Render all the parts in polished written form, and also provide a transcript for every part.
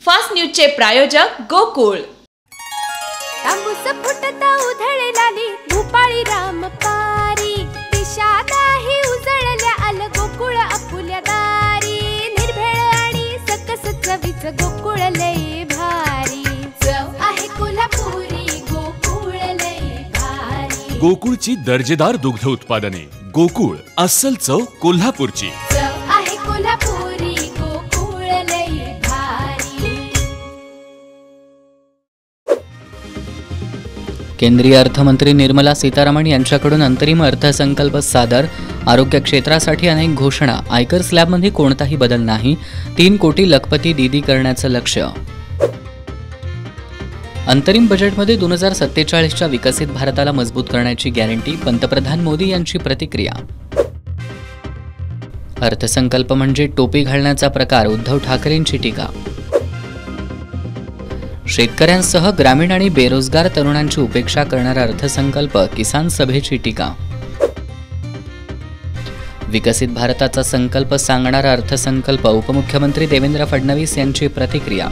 Fast न्यूजचे प्रायोजक गोकुळ। तांबूस फुटता उधळलाली भूपाळी रामपारी, दिशादाही उजळल्या आल गोकुळ आपुल्या दारी। निर्भेळ आणि सकस चवीच गोकुळ लय भारी, चव आहे कोल्हापुरी गोकुळ लय भारी। गोकुळची दर्जेदार दुग्ध उत्पादने, गोकुळ अस्सल चव कोल्हापूरची। चव आहे कोल्हापुरी गोकुळ लय भारी। केंद्रीय अर्थमंत्री निर्मला सीतारामन यांच्याकडून अंतरिम अर्थसंकल्प सादर। आरोग्य क्षेत्रासाठी अनेक घोषणा, आयकर स्लॅबमध्ये कोणताही बदल नाही, 3 कोटी लखपती दीदी करण्याचं लक्ष्य। अंतरिम बजेटमध्ये 2047च्या विकसित भारताला मजबूत करण्याची गॅरंटी, पंतप्रधान मोदी यांची प्रतिक्रिया। अर्थसंकल्प म्हणजे टोपी घालण्याचा प्रकार, उद्धव ठाकरेंची टीका। शेतकऱ्यांसह ग्रामीण आणि बेरोजगार तरुणांची उपेक्षा करणारा अर्थसंकल्प, किसान सभेची टीका। विकसित भारताचा संकल्प सांगणारा अर्थसंकल्प, उपमुख्यमंत्री देवेंद्र फडणवीस यांची प्रतिक्रिया।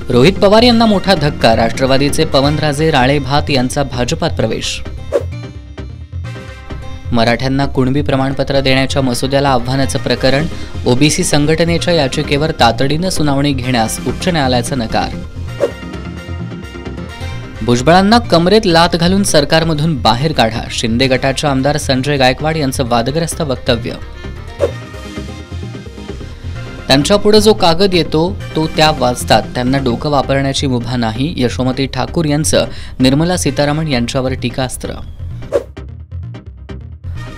रोहित पवार यांना मोठा धक्का, राष्ट्रवादीचे पवनराजे राळेभात यांचा भाजपात प्रवेश। मराठ्यांना कुणबी प्रमाणपत्र देण्याच्या मसुद्याला आव्हानाचं प्रकरण, ओबीसी संघटनेच्या याचिकेवर तातडीनं सुनावणी घेण्यास उच्च न्यायालयाचा नकार। भुजबळांना कमरेत लात घालून सरकारमधून बाहेर काढा, शिंदे गटाचे आमदार संजय गायकवाड यांचं वादग्रस्त वक्तव्य। त्यांच्यापुढे जो कागद येतो तो त्या वाचतात, त्यांना डोकं वापरण्याची मुभा नाही, यशोमती ठाकूर यांचं निर्मला सीतारामन यांच्यावर टीकास्त्र।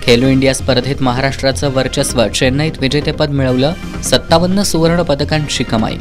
खेलो इंडिया स्पर्धेत महाराष्ट्राचं वर्चस्व, चेन्नईत विजेतेपद मिळवलं, 57 सुवर्ण पदकांची कमाई।